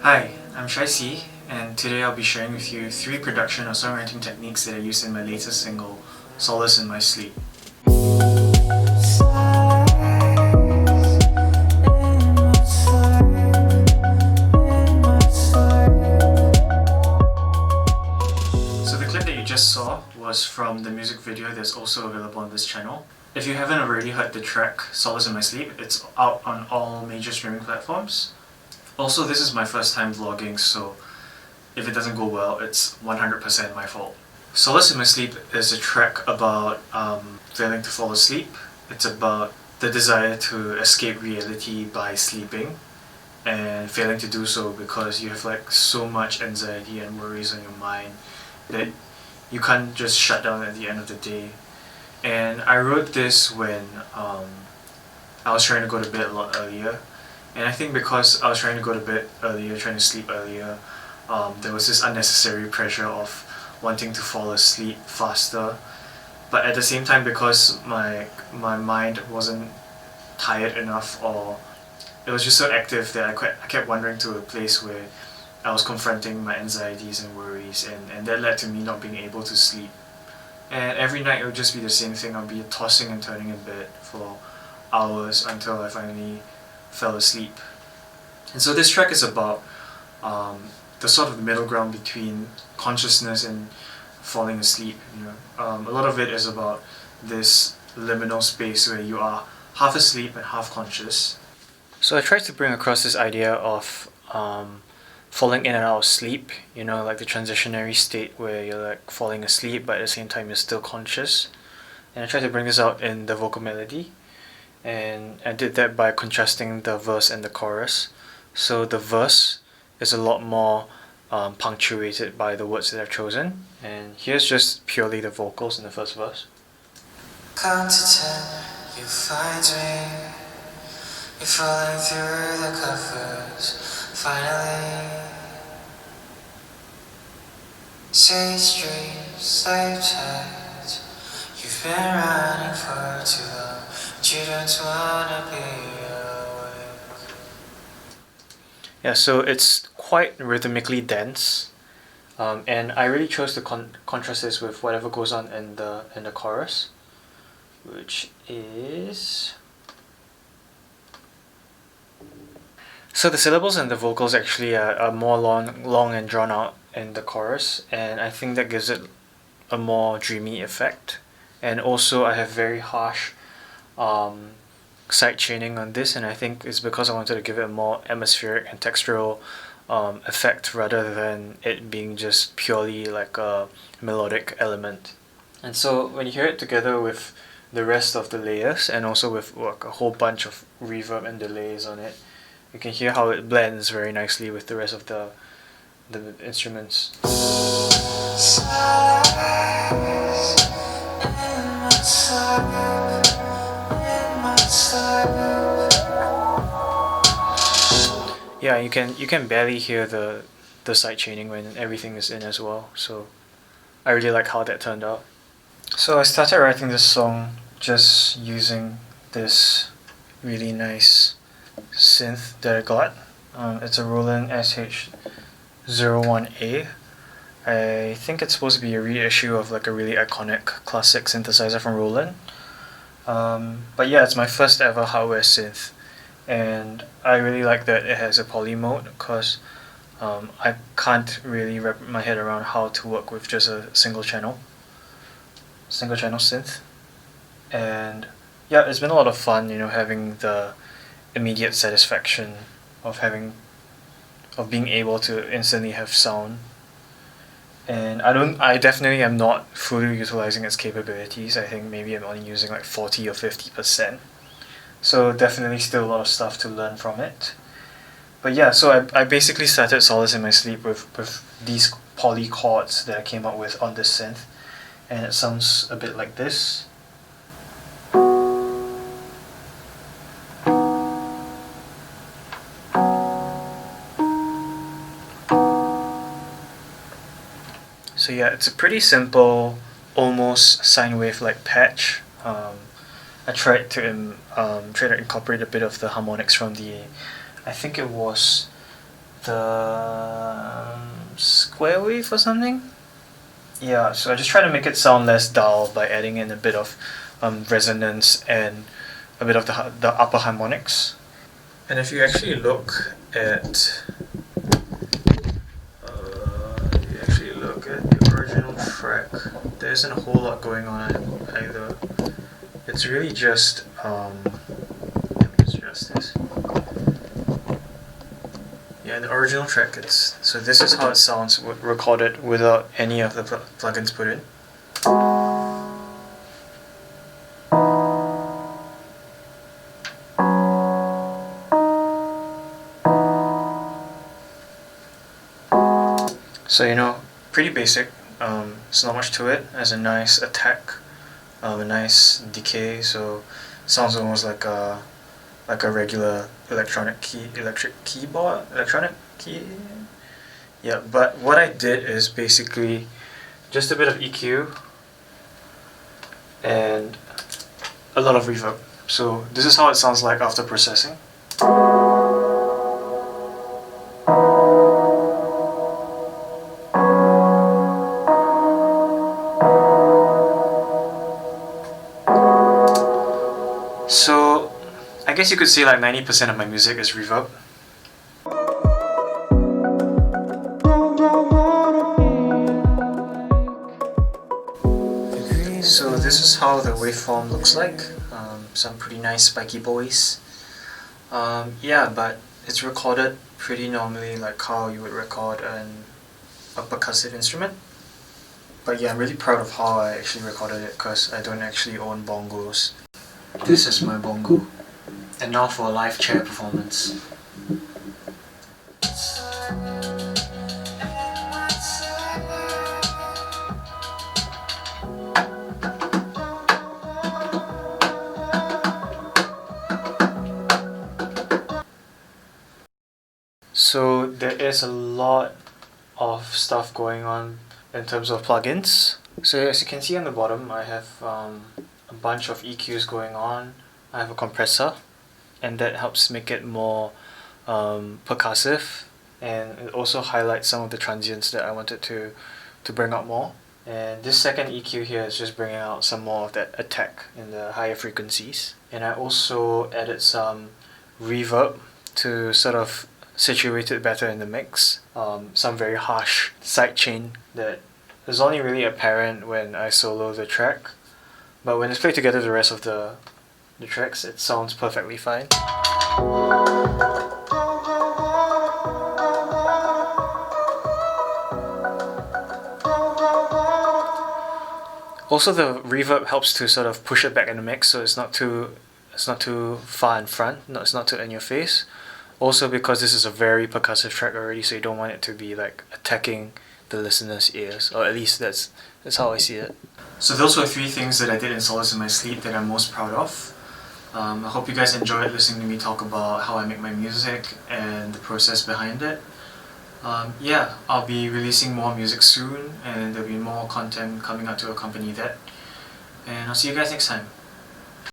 Hi, I'm Shaisi, and today I'll be sharing with you 3 production or songwriting techniques that I use in my latest single, Solace in My Sleep. So the clip that you just saw was from the music video that's also available on this channel. If you haven't already heard the track Solace in My Sleep, it's out on all major streaming platforms. Also, this is my first time vlogging, so if it doesn't go well, it's 100% my fault. Solace in My Sleep is a track about failing to fall asleep. It's about the desire to escape reality by sleeping and failing to do so because you have like so much anxiety and worries on your mind that you can't just shut down at the end of the day. And I wrote this when I was trying to go to bed a lot earlier. And I think because I was trying to go to bed earlier, trying to sleep earlier, there was this unnecessary pressure of wanting to fall asleep faster. But at the same time, because my mind wasn't tired enough, or it was just so active that I kept wandering to a place where I was confronting my anxieties and worries, and that led to me not being able to sleep. And every night it would just be the same thing. I'd be tossing and turning in bed for hours until I finally fell asleep. And so this track is about the sort of middle ground between consciousness and falling asleep. A lot of it is about this liminal space where you are half asleep and half conscious. So I tried to bring across this idea of falling in and out of sleep, like the transitionary state where you're like falling asleep but at the same time you're still conscious. And I tried to bring this out in the vocal melody, and I did that by contrasting the verse and the chorus. So the verse is a lot more punctuated by the words that I've chosen, and here's just purely the vocals in the first verse. Count to 10, you find me. You're falling through the covers, finally. Sage dreams, slave tides. You've been running for too long, but you don't wanna be awake. Yeah, so it's quite rhythmically dense, and I really chose to contrast this with whatever goes on in the chorus, which is. So the syllables and the vocals actually are more long and drawn out in the chorus, and I think that gives it a more dreamy effect. And also I have very harsh side chaining on this, and I think it's because I wanted to give it a more atmospheric and textural effect rather than it being just purely like a melodic element. And so when you hear it together with the rest of the layers and also with like a whole bunch of reverb and delays on it, you can hear how it blends very nicely with the rest of the instruments. Yeah, you can barely hear the side chaining when everything is in as well. So I really like how that turned out. So I started writing this song just using this really nice synth that I got. It's a Roland SH01A. I think it's supposed to be a reissue of like a really iconic classic synthesizer from Roland. But yeah, it's my first ever hardware synth, and I really like that it has a poly mode because I can't really wrap my head around how to work with just a single channel synth. And yeah, it's been a lot of fun, having the immediate satisfaction of being able to instantly have sound. And I definitely am not fully utilizing its capabilities. I think maybe I'm only using like 40 or 50%. So definitely still a lot of stuff to learn from it. But yeah, so I basically started Solace in My Sleep with these poly chords that I came up with on this synth. And it sounds a bit like this. So yeah, it's a pretty simple, almost sine wave-like patch. I tried to incorporate a bit of the harmonics from I think it was the square wave or something. Yeah, so I just try to make it sound less dull by adding in a bit of resonance and a bit of the upper harmonics. And if you actually look at the original track, there isn't a whole lot going on either. It's really just let me just adjust this. Yeah, the original track, so this is how it sounds recorded without any of the plugins put in. So pretty basic. It's not much to it. It has a nice attack, a nice decay. So sounds almost like a regular electric key. Yeah, but what I did is basically just a bit of EQ and a lot of reverb. So this is how it sounds like after processing. So I guess you could say like 90% of my music is reverb. So this is how the waveform looks like. Some pretty nice spiky boys. Yeah, but it's recorded pretty normally, like how you would record a percussive instrument. But yeah, I'm really proud of how I actually recorded it because I don't actually own bongos. This is my bongo. And now for a live chair performance. So there is a lot of stuff going on in terms of plugins. So as you can see on the bottom, I have a bunch of EQs going on. I have a compressor, and that helps make it more percussive, and it also highlights some of the transients that I wanted to bring out more. And this second EQ here is just bringing out some more of that attack in the higher frequencies. And I also added some reverb to sort of situate it better in the mix. Some very harsh sidechain that is only really apparent when I solo the track, but when it's played together with the rest of the tracks, it sounds perfectly fine. Also, the reverb helps to sort of push it back in the mix, so it's not too far in front. It's not too in your face. Also, because this is a very percussive track already, so you don't want it to be like attacking the listener's ears, or at least that's how I see it. So those were 3 things that I did in Solace in my sleep that I'm most proud of. I hope you guys enjoyed listening to me talk about how I make my music and the process behind it. Yeah, I'll be releasing more music soon, and there'll be more content coming out to accompany that. And I'll see you guys next time.